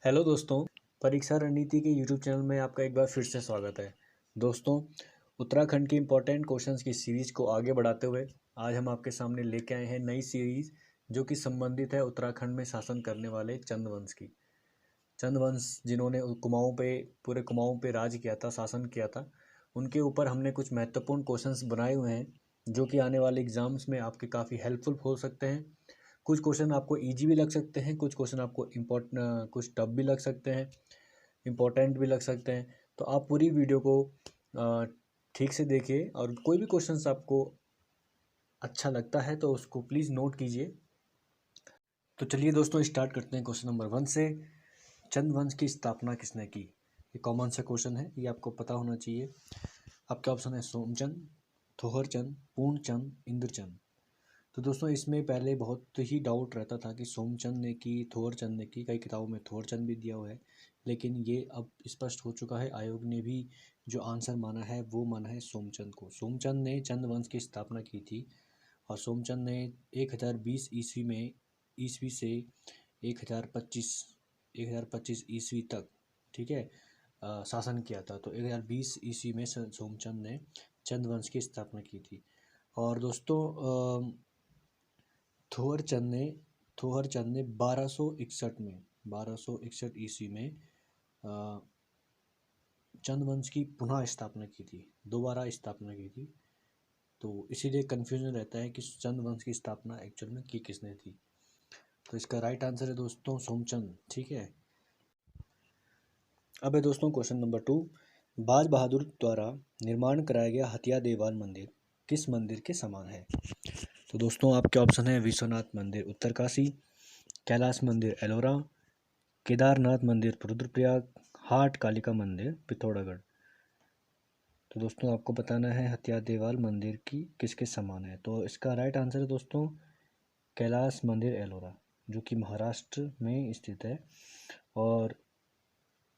Hello दोस्तों, परीक्षा रणनीति के यूट्यूब चैनल में आपका एक बार फिर से स्वागत है। दोस्तों, उत्तराखंड के इम्पोर्टेंट क्वेश्चंस की सीरीज़ को आगे बढ़ाते हुए आज हम आपके सामने लेके आए हैं नई सीरीज़ जो कि संबंधित है उत्तराखंड में शासन करने वाले चंद वंश की। चंद वंश जिन्होंने कुमाऊँ पे पूरे कुमाऊँ पे राज किया था, शासन किया था, उनके ऊपर हमने कुछ महत्वपूर्ण क्वेश्चंस बनाए हुए हैं जो कि आने वाले एग्ज़ाम्स में आपके काफ़ी हेल्पफुल हो सकते हैं। कुछ क्वेश्चन आपको ईजी भी लग सकते हैं, कुछ क्वेश्चन आपको कुछ टफ भी लग सकते हैं, इम्पोर्टेंट भी लग सकते हैं। तो आप पूरी वीडियो को ठीक से देखिए और कोई भी क्वेश्चंस आपको अच्छा लगता है तो उसको प्लीज़ नोट कीजिए। तो चलिए दोस्तों स्टार्ट करते हैं क्वेश्चन नंबर 1 से। चंद वंश की स्थापना किसने की? ये कॉमन सा क्वेश्चन है, ये आपको पता होना चाहिए। आपके ऑप्शन है सोमचंद, थोहरचंद, पूर्णचंद, इंद्रचंद। तो दोस्तों इसमें पहले बहुत ही डाउट रहता था कि सोमचंद ने की, थोरचंद ने की। कई किताबों में थोरचंद भी दिया हुआ है, लेकिन ये अब स्पष्ट हो चुका है। आयोग ने भी जो आंसर माना है वो माना है सोमचंद को। सोमचंद ने चंद वंश की स्थापना की थी और सोमचंद ने 1020 ईस्वी में ईस्वी से 1025 1025 ईस्वी तक, ठीक है, शासन किया था। तो 1020 ईस्वी में सोमचंद ने चंद वंश की स्थापना की थी। और दोस्तों थोहरचंद ने 1261 ईस्वी में चंद वंश की पुनः स्थापना की थी, दोबारा स्थापना की थी। तो इसीलिए कन्फ्यूजन रहता है कि चंद वंश की स्थापना एक्चुअल में की किसने थी। तो इसका राइट आंसर है दोस्तों सोमचंद, ठीक है। अब है दोस्तों क्वेश्चन नंबर 2। बाज बहादुर द्वारा निर्माण कराया गया हथिया देवाल मंदिर किस मंदिर के समान है? तो दोस्तों आपके ऑप्शन है विश्वनाथ मंदिर उत्तरकाशी, कैलाश मंदिर एलोरा, केदारनाथ मंदिर रुद्रप्रयाग, हाट कालिका मंदिर पिथौरागढ़। तो दोस्तों आपको बताना है हथिया देवाल मंदिर की किसके समान है। तो इसका राइट आंसर है दोस्तों कैलाश मंदिर एलोरा, जो कि महाराष्ट्र में स्थित है। और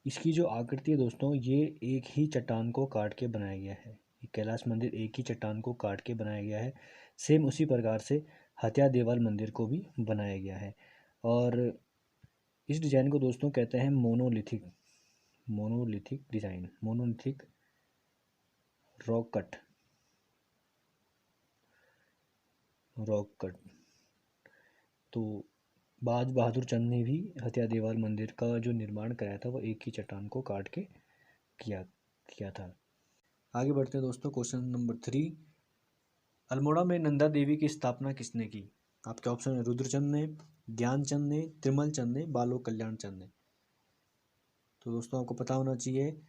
इसकी जो आकृति है दोस्तों, ये एक ही चट्टान को काट के बनाया गया है। ये कैलाश मंदिर एक ही चट्टान को काट के बनाया गया है। सेम उसी प्रकार से हथिया देवाल मंदिर को भी बनाया गया है। और इस डिज़ाइन को दोस्तों कहते हैं monolithic design, monolithic rock cut. तो बाज बहादुर चंद ने भी हथिया देवाल मंदिर का जो निर्माण कराया था वो एक ही चट्टान को काट के किया किया था। आगे बढ़ते हैं दोस्तों क्वेश्चन नंबर 3। अल्मोड़ा में नंदा देवी की स्थापना किसने की? आपके ऑप्शन है रुद्रचंद ने, ज्ञानचंद ने, त्रिमल चंद ने, बालो कल्याण चंद ने। तो दोस्तों आपको पता होना चाहिए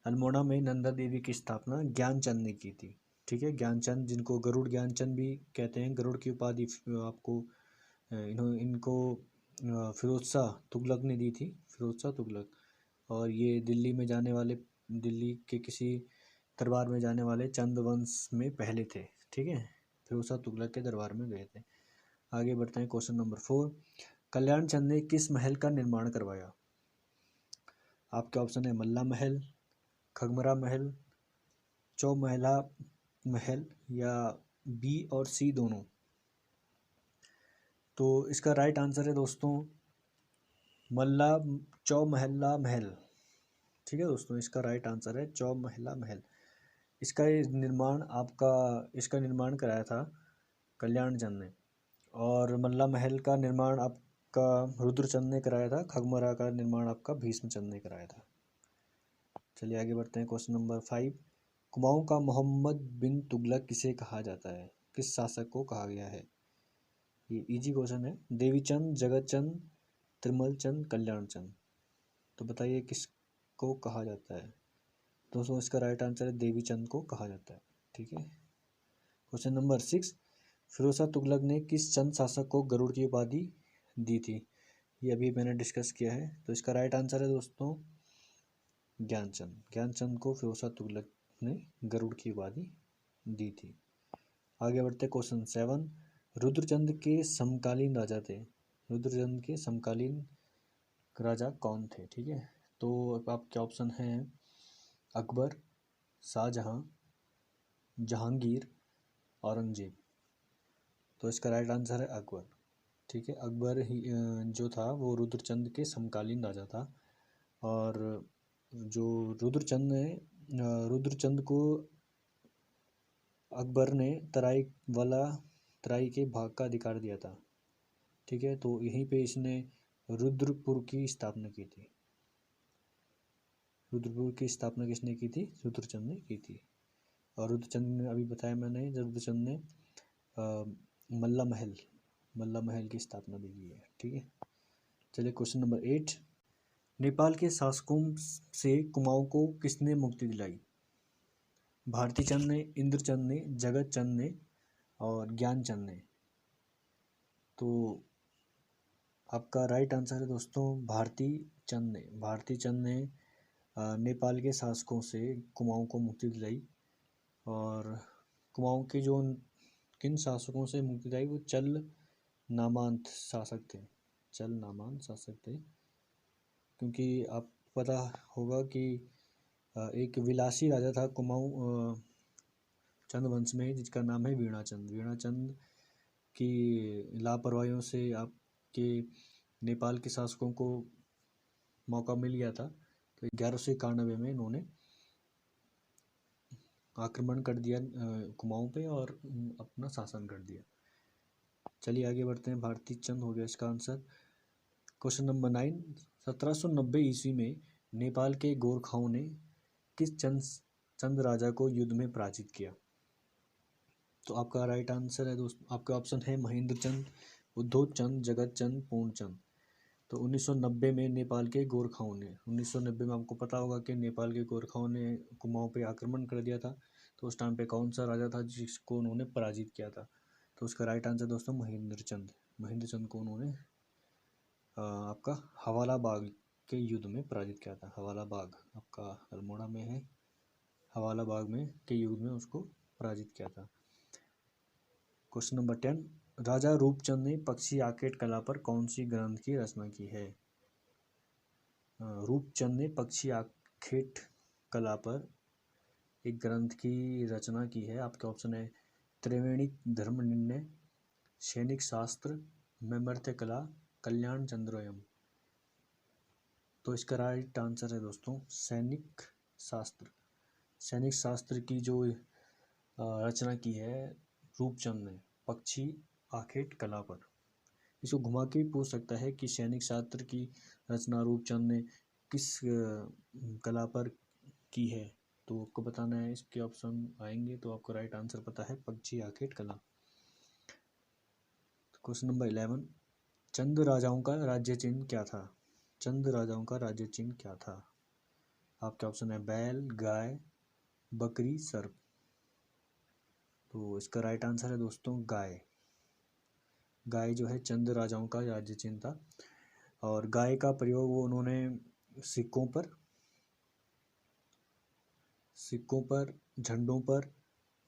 अल्मोड़ा में नंदा देवी की स्थापना ज्ञानचंद ने की थी, ठीक है। ज्ञानचंद, जिनको गरुड़ ज्ञानचंद भी कहते हैं, गरुड़ की उपाधि आपको इनको फिरोज शाह तुगलक ने दी थी, फिरोज शाह तुगलक। और ये दिल्ली के किसी दरबार में जाने वाले चंद वंश में पहले थे, ठीक है। फिरोज शाह तुगलक के दरबार में गए थे। आगे बढ़ते हैं क्वेश्चन नंबर 4। कल्याण चंद ने किस महल का निर्माण करवाया? आपके ऑप्शन है मल्ला महल, खगमरा महल, चौमहला महल या बी और सी दोनों। तो इसका राइट आंसर है दोस्तों मल्ला चौमहला महल, ठीक है दोस्तों। इसका राइट आंसर है चौमहला महल। इसका निर्माण कराया था कल्याण चंद ने। और मल्ला महल का निर्माण आपका रुद्रचंद ने कराया था। खगमरा का निर्माण आपका भीष्मचंद ने कराया था। चलिए आगे बढ़ते हैं क्वेश्चन नंबर 5। कुमाऊं का मोहम्मद बिन तुगलक किसे कहा जाता है? किस शासक को कहा गया है? ये इजी क्वेश्चन है। देवीचंद, जगतचंद, त्रिमलचंद, कल्याणचंद। तो बताइए किसको कहा जाता है? दोस्तों इसका राइट आंसर है देवीचंद को कहा जाता है, ठीक है। Question number 6। फिरोज शाह तुगलक ने किस चंद शासक को गरुड़ की उपाधि दी थी? ये अभी मैंने डिस्कस किया है। तो इसका राइट आंसर है दोस्तों ज्ञानचंद को फिरोज शाह तुगलक ने गरुड़ की उपाधि दी थी। आगे बढ़ते क्वेश्चन 7। रुद्रचंद के समकालीन राजा थे। रुद्रचंद के समकालीन राजा कौन थे, ठीक है। तो आपके ऑप्शन हैं अकबर, शाहजहां, जहांगीर, औरंगजेब। तो इसका राइट आंसर है अकबर, ठीक है। अकबर ही जो था वो रुद्रचंद के समकालीन राजा था। और जो रुद्रचंद को अकबर ने तराई के भाग का अधिकार दिया था। ठीक है, तो यहीं पे इसने रुद्रपुर की स्थापना की थी। रुद्रपुर की स्थापना किसने की थी? रुद्रचंद ने की थी। और रुद्रचंद ने, अभी बताया मैंने, रुद्रचंद ने मल्ला महल की स्थापना भी की है। ठीक है, चलिए क्वेश्चन नंबर 8। नेपाल के शासकों से कुमाऊं को किसने मुक्ति दिलाई? भारती चंद ने, इंद्रचंद ने, जगत चंद ने और ज्ञानचंद ने। तो आपका राइट आंसर है दोस्तों भारती चंद ने नेपाल के शासकों से कुमाऊं को मुक्ति दिलाई। और कुमाऊं के जो किन शासकों से मुक्ति दिलाई? वो चल नामांत शासक थे। क्योंकि आप पता होगा कि एक विलासी राजा था कुमाऊं चंद वंश में, जिसका नाम है वीणाचंद की लापरवाहियों से आपके नेपाल के शासकों को मौका मिल गया था। तो 1191 में इन्होंने आक्रमण कर दिया कुमाऊं पे और अपना शासन कर दिया। चलिए आगे बढ़ते हैं। भारती चंद हो गया इसका आंसर। Question number 9। 1790 ईस्वी में नेपाल के गोरखाओं ने किस चंद राजा को युद्ध में पराजित किया? तो आपका राइट आंसर है दोस्तों, आपका ऑप्शन है महेंद्र चंद, उद्धव चंद, जगत चंद, पूर्ण चंद। तो 1990 में नेपाल के गोरखाओं ने, 1990 में आपको पता होगा कि नेपाल के गोरखाओं ने कुमाऊं पे आक्रमण कर दिया था। तो उस टाइम पे कौन सा राजा था जिसको उन्होंने पराजित किया था? तो उसका राइट आंसर दोस्तों महेंद्र चंद को उन्होंने आपका हवाला बाग के युद्ध में पराजित किया था। हवाला बाग आपका अल्मोड़ा में है, हवाला बाग में के युद्ध में उसको पराजित किया था। Question number 10। राजा रूपचंद ने पक्षी आखेट कला पर कौन सी ग्रंथ की रचना की है? रूपचंद ने पक्षी आखेट कला पर एक ग्रंथ की रचना की है। आपके ऑप्शन है त्रिवेणिक धर्मनिर्णय, सैनिक शास्त्र, मर्त्य कला, कल्याण चंद्रोयम। तो इसका राइट आंसर है दोस्तों सैनिक शास्त्र की जो रचना की है रूपचंद ने पक्षी आखेट कला पर। इसको घुमा के भी पूछ सकता है कि सैनिक शास्त्र की रचना रूपचंद ने किस कला पर की है, तो आपको बताना है। इसके ऑप्शन आएंगे तो आपको राइट आंसर पता है पक्षी आखेट कला। Question number 11। चंद राजाओं का राज्य चिन्ह क्या था? आपके ऑप्शन है बैल, गाय, बकरी, सर्प। तो इसका राइट आंसर है दोस्तों गाय जो है चंद राजाओं का राज्य चिन्ह था। और गाय का प्रयोग वो उन्होंने सिक्कों पर, झंडों पर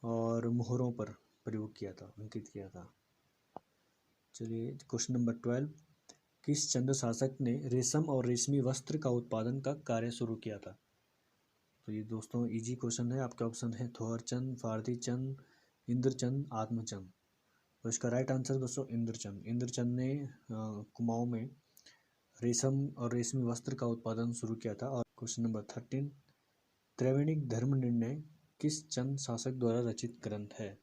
और मोहरों पर प्रयोग किया था, अंकित किया था। चलिए क्वेश्चन नंबर 12। किस चंद शासक ने रेशम और रेशमी वस्त्र का उत्पादन का कार्य शुरू किया था? तो ये दोस्तों इजी क्वेश्चन है। आपके ऑप्शन है थोरचंद, फारदी चंद, इंद्रचंद, आत्मचंद। तो इसका राइट आंसर दोस्तों इंद्रचंद ने कुमाऊं में रेशम और रेशमी वस्त्र का उत्पादन शुरू किया था। और क्वेश्चन नंबर 13। त्रिवेणिक धर्मनिर्णय किस चंद शासक द्वारा रचित ग्रंथ है?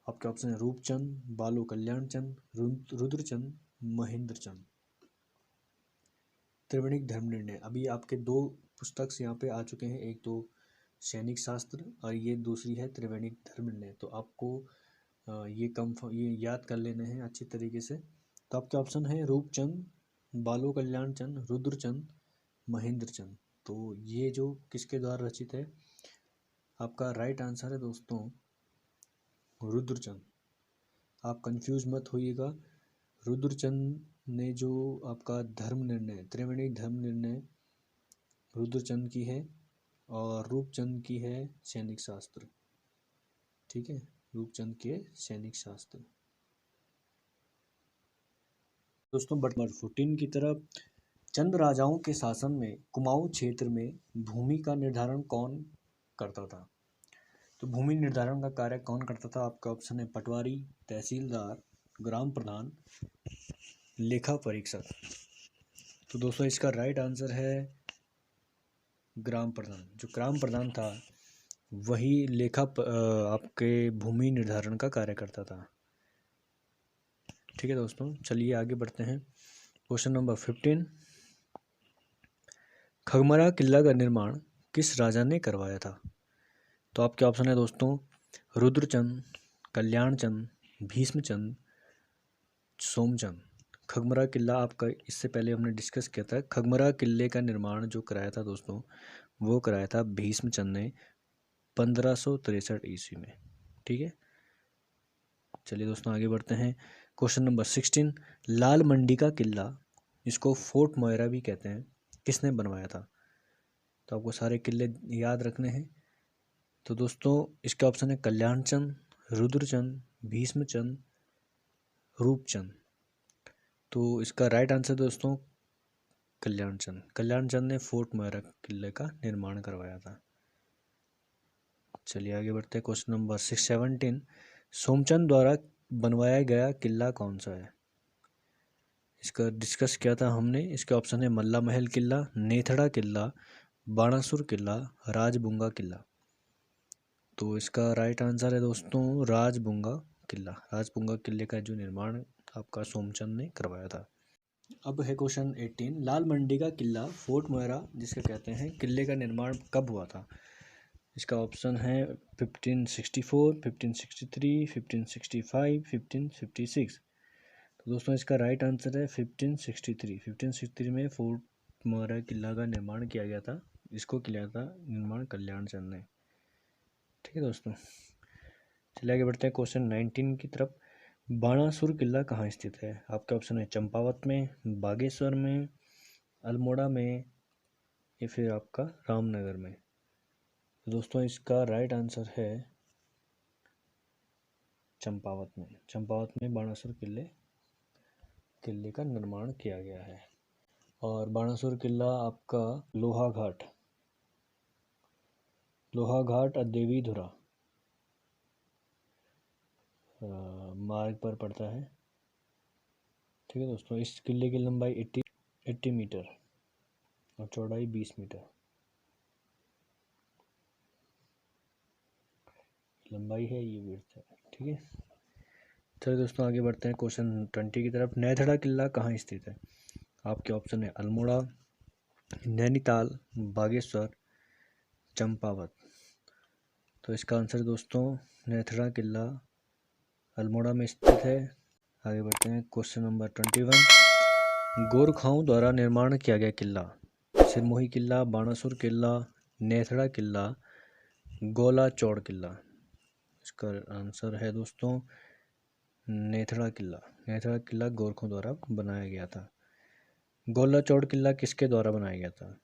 आपके ऑप्शन है रूपचंद, बालो कल्याण चंद, रुद्रचंद, महेंद्र चंद। त्रिवेणिक धर्मनिर्णय, अभी आपके दो पुस्तक यहाँ पे आ चुके हैं, एक तो सैनिक शास्त्र और ये दूसरी है त्रिवेणिक धर्मनिर्णय। तो आपको ये याद कर लेने हैं अच्छी तरीके से। तो आपके ऑप्शन है रूपचंद, बालो कल्याण चंद, रुद्रचंद, महेंद्र चंद। तो ये जो किसके द्वारा रचित है? आपका राइट आंसर है दोस्तों रुद्रचंद। आप कंफ्यूज मत होइएगा। रुद्रचंद ने जो आपका त्रिवेणिक धर्मनिर्णय रुद्रचंद की है और रूपचंद की है सैनिक शास्त्र। ठीक है, रूपचंद के सैनिक शास्त्र। दोस्तों नंबर 14 की तरफ। चंद राजाओं के शासन में कुमाऊं क्षेत्र में भूमि का निर्धारण कौन करता था? तो भूमि निर्धारण का कार्य कौन करता था? आपका ऑप्शन है पटवारी, तहसीलदार, ग्राम प्रधान, लेखा परीक्षक। तो दोस्तों इसका राइट आंसर है ग्राम प्रधान। जो ग्राम प्रधान था वही आपके भूमि निर्धारण का कार्य करता था। ठीक है दोस्तों, चलिए आगे बढ़ते हैं। क्वेश्चन नंबर 15, खगमरा किला का निर्माण किस राजा ने करवाया था? तो आपके ऑप्शन है दोस्तों रुद्रचंद, कल्याणचंद, भीष्मचंद, सोमचंद। खगमरा किला आपका इससे पहले हमने डिस्कस किया था। खगमरा किले का निर्माण जो कराया था दोस्तों वो कराया था भीष्मचंद ने 1563 ईस्वी में। ठीक है, चलिए दोस्तों आगे बढ़ते हैं। क्वेश्चन नंबर 16, लाल मंडी का किला, इसको फोर्ट मोयरा भी कहते हैं, किसने बनवाया था? तो आपको सारे किले याद रखने हैं। तो दोस्तों इसका ऑप्शन है कल्याणचंद, रुद्रचंद, भीष्मचंद, रूपचंद। तो इसका राइट आंसर दोस्तों कल्याणचंद। कल्याणचंद ने फोर्ट मोयरा किले का निर्माण करवाया था। चलिए आगे बढ़ते हैं। क्वेश्चन नंबर 17, सोमचंद द्वारा बनवाया गया किला कौन सा है? इसका डिस्कस किया था हमने। इसके ऑप्शन है मल्ला महल किला, नेथड़ा किला, बाणासुर किला, राजबुंगा किला। तो इसका राइट आंसर है दोस्तों राजबुंगा किला। राजबुंगा किले का जो निर्माण आपका सोमचंद ने करवाया था। अब है क्वेश्चन 18, लाल मंडी का किला फोर्ट मोयरा जिसके कहते हैं, किले का निर्माण कब हुआ था? इसका ऑप्शन है 1564, 1563, 1565, 1556। तो दोस्तों इसका राइट आंसर है 1563। 1563 में फोर्ट मोयरा किला का निर्माण किया गया था। इसको किया था निर्माण कल्याणचंद ने। ठीक है दोस्तों, चलिए आगे बढ़ते हैं क्वेश्चन 19 की तरफ। बाणासुर किला कहाँ स्थित है? आपका ऑप्शन है चंपावत में, बागेश्वर में, अल्मोड़ा में, या फिर आपका रामनगर में। तो दोस्तों इसका राइट आंसर है चंपावत में। चंपावत में बाणासुर किले का निर्माण किया गया है। और बाणासुर किला आपका लोहाघाट देवीधुरा मार्ग पर पड़ता है। ठीक है दोस्तों, इस किले की लंबाई 80 मीटर और चौड़ाई 20 मीटर लंबाई है, ये विड्थ है। ठीक है, चलिए दोस्तों आगे बढ़ते हैं क्वेश्चन 20 की तरफ। नेथड़ा किला कहाँ स्थित है? आपके ऑप्शन है अल्मोड़ा, नैनीताल, बागेश्वर, चंपावत। तो इसका आंसर दोस्तों नेथड़ा किला अल्मोड़ा में स्थित है। आगे बढ़ते हैं क्वेश्चन नंबर 21, गोरखाओं द्वारा निर्माण किया गया किला, सिरमोही किला, बाणासुर किला, नेथड़ा किला, गोला चौड़ किला। इसका आंसर है दोस्तों नेथड़ा किला। नेथड़ा किला गोरखों द्वारा बनाया गया था। गोला चौड़ किला किसके द्वारा बनाया गया था?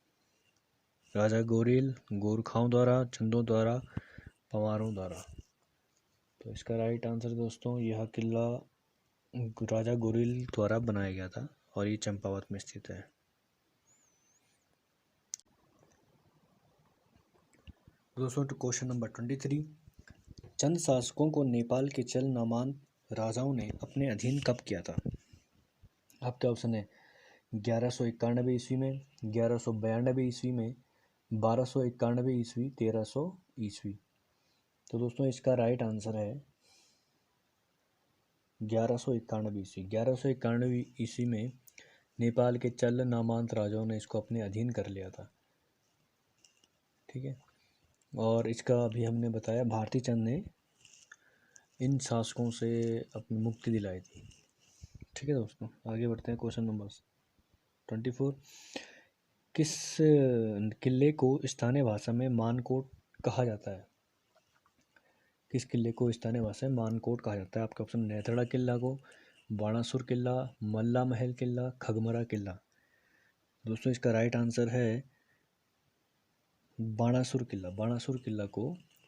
राजा गोरिल, गोरखाओं द्वारा, चंदों द्वारा, पवारों द्वारा। तो इसका राइट आंसर दोस्तों यह किला राजा गोरिल द्वारा बनाया गया था और ये चंपावत में स्थित है। दोस्तों क्वेश्चन नंबर 23, चंद शासकों को नेपाल के चल नामांत राजाओं ने अपने अधीन कब किया था? आपके ऑप्शन है 1191 ईस्वी में, 1192 ईस्वी में, 1291 ईस्वी, 1300 ईस्वी। तो दोस्तों इसका राइट आंसर है 1191 ईस्वी। 1191 ईस्वी में नेपाल के चल नामांत राजाओं ने इसको अपने अधीन कर लिया था। ठीक है, और इसका अभी हमने बताया भारती चंद ने इन शासकों से अपनी मुक्ति दिलाई थी। ठीक है दोस्तों, आगे बढ़ते हैं क्वेश्चन नंबर 24, किस किले को स्थानीय भाषा में मानकोट कहा जाता है? किस किले को स्थानीय भाषा में मानकोट कहा जाता है? आपका ऑप्शन नेथड़ा किला को, बाणासुर किला, मल्ला महल किला, खगमरा किला। दोस्तों इसका राइट आंसर है बाणासुर किला। बाणासुर किला को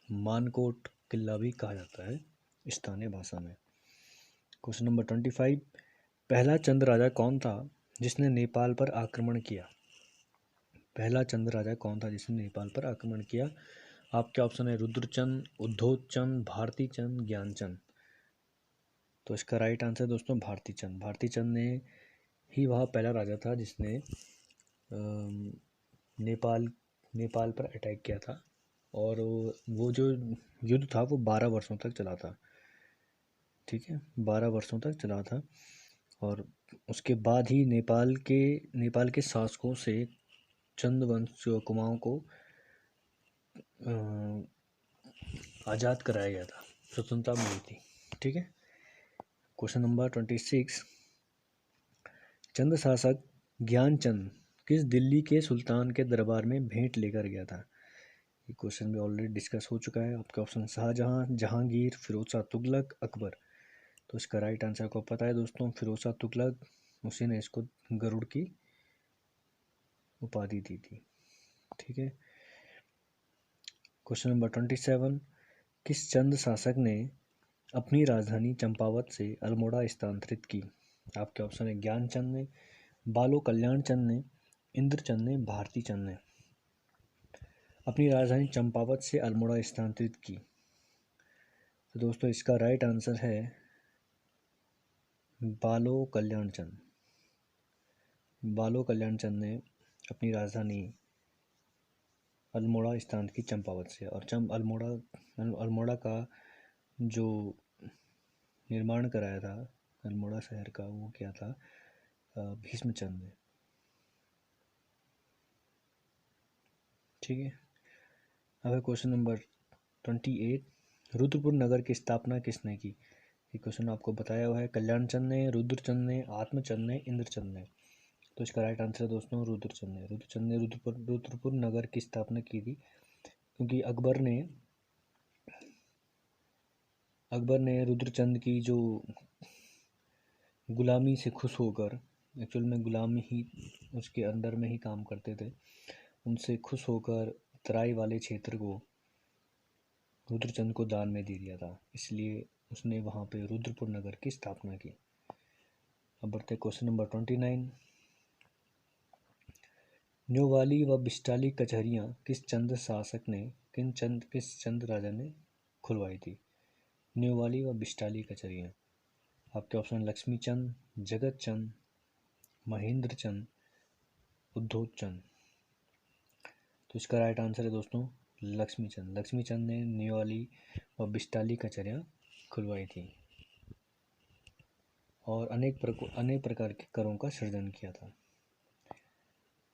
मानकोट किला भी कहा जाता है स्थानीय भाषा में। क्वेश्चन नंबर 25, पहला चंद राजा कौन था जिसने नेपाल पर आक्रमण किया? पहला चंद राजा कौन था जिसने नेपाल पर आक्रमण किया? आपके ऑप्शन है रुद्रचंद, उद्धोधचंद, भारती चंद, ज्ञानचंद। तो इसका राइट आंसर दोस्तों भारती चंद। भारती चंद ने ही वह पहला राजा था जिसने नेपाल पर अटैक किया था। और वो जो युद्ध था वो 12 वर्षों तक चला था। ठीक है, 12 वर्षों तक चला था। और उसके बाद ही नेपाल के शासकों से चंद वंश कुमाऊं को आज़ाद कराया गया था, स्वतंत्रता मिली थी। ठीक है, क्वेश्चन नंबर 26। चंद शासक ज्ञानचंद किस दिल्ली के सुल्तान के दरबार में भेंट लेकर गया था? ये क्वेश्चन भी ऑलरेडी डिस्कस हो चुका है। आपके ऑप्शन शाहजहां, जहांगीर, फिरोज शाह तुगलक, अकबर। तो इसका राइट आंसर को पता है दोस्तों, फिरोज शाह तुगलक। उसी ने इसको गरुड़ की उपाधि दी थी। ठीक है, क्वेश्चन नंबर 27। किस चंद शासक ने अपनी राजधानी चंपावत से अल्मोड़ा स्थानांतरित की? आपके ऑप्शन है ज्ञानचंद ने, बालो कल्याण चंद ने, इंद्रचंद ने, भारती चंद ने अपनी राजधानी चंपावत से अल्मोड़ा स्थानांतरित की। तो दोस्तों इसका राइट आंसर है बालो कल्याण चंद। बालो कल्याण चंद ने अपनी राजधानी अल्मोड़ा स्थानांतरित की चंपावत से। और अल्मोड़ा का जो निर्माण कराया था अल्मोड़ा शहर का, वो क्या था? भीष्मचंद ने। ठीक है, अब है क्वेश्चन नंबर 28। रुद्रपुर नगर की स्थापना किसने की? ये क्वेश्चन आपको बताया हुआ है, कल्याण चंद ने, रुद्रचंद ने, आत्मचंद ने, इंद्रचंद ने। तो इसका राइट आंसर है दोस्तों रुद्रचंद ने। रुद्रचंद ने रुद्रपुर नगर की स्थापना की थी, क्योंकि अकबर ने रुद्रचंद की जो गुलामी से खुश होकर, एक्चुअल में गुलाम ही उसके अंडर में ही काम करते थे, उनसे खुश होकर तराई वाले क्षेत्र को रुद्रचंद को दान में दे दिया था, इसलिए उसने वहाँ पे रुद्रपुर नगर की स्थापना की। अब बढ़ते क्वेश्चन नंबर 29। न्योवाली व बिस्टाली कचहरियाँ किस चंद शासक ने किस चंद राजा ने खुलवाई थी? न्योवाली व बिस्टाली कचहरियाँ। आपके ऑप्शन लक्ष्मी चंद, जगत चंद, महेंद्र चंद, उद्धव चंद। तो इसका राइट आंसर है दोस्तों लक्ष्मी चंद। लक्ष्मी चंद ने न्योवाली व बिस्टाली कचहरियाँ खुलवाई थी और अनेक प्रकार के करों का सृजन किया था।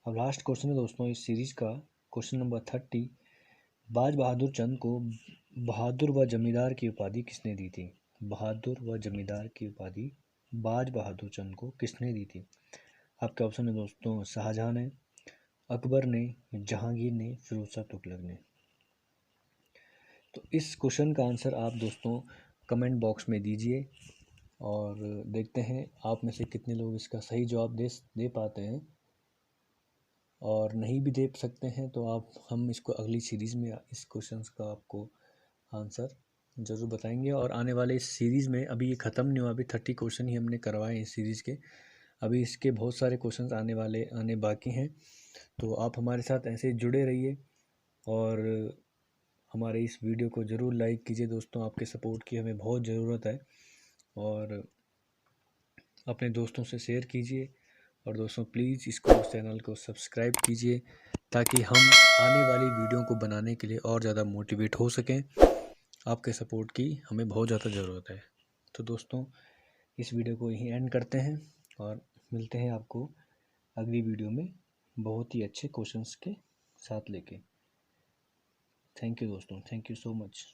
अब लास्ट क्वेश्चन है दोस्तों इस सीरीज का, क्वेश्चन नंबर 30। बाज बहादुर चंद को बहादुर व जमींदार की उपाधि किसने दी थी? बहादुर व जमींदार की उपाधि बाज बहादुर चंद को किसने दी थी? आपके ऑप्शन है दोस्तों शाहजहां ने, अकबर ने, जहांगीर ने, फिरोज शाह तुगलक ने। तो इस क्वेश्चन का आंसर आप दोस्तों कमेंट बॉक्स में दीजिए और देखते हैं आप में से कितने लोग इसका सही जवाब दे पाते हैं। और नहीं भी दे सकते हैं तो हम इसको अगली सीरीज़ में इस क्वेश्चंस का आपको आंसर ज़रूर बताएंगे। और आने वाले इस सीरीज़ में, अभी ये ख़त्म नहीं हुआ, अभी 30 क्वेश्चन ही हमने करवाए इस सीरीज़ के, अभी इसके बहुत सारे क्वेश्चंस आने बाकी हैं। तो आप हमारे साथ ऐसे जुड़े रहिए और हमारे इस वीडियो को ज़रूर लाइक कीजिए दोस्तों। आपके सपोर्ट की हमें बहुत ज़रूरत है और अपने दोस्तों से शेयर कीजिए। और दोस्तों प्लीज़ इसको चैनल को सब्सक्राइब कीजिए ताकि हम आने वाली वीडियो को बनाने के लिए और ज़्यादा मोटिवेट हो सकें। आपके सपोर्ट की हमें बहुत ज़्यादा ज़रूरत है। तो दोस्तों इस वीडियो को यहीं एंड करते हैं और मिलते हैं आपको अगली वीडियो में बहुत ही अच्छे क्वेश्चंस के साथ लेके। थैंक यू दोस्तों, थैंक यू सो मच।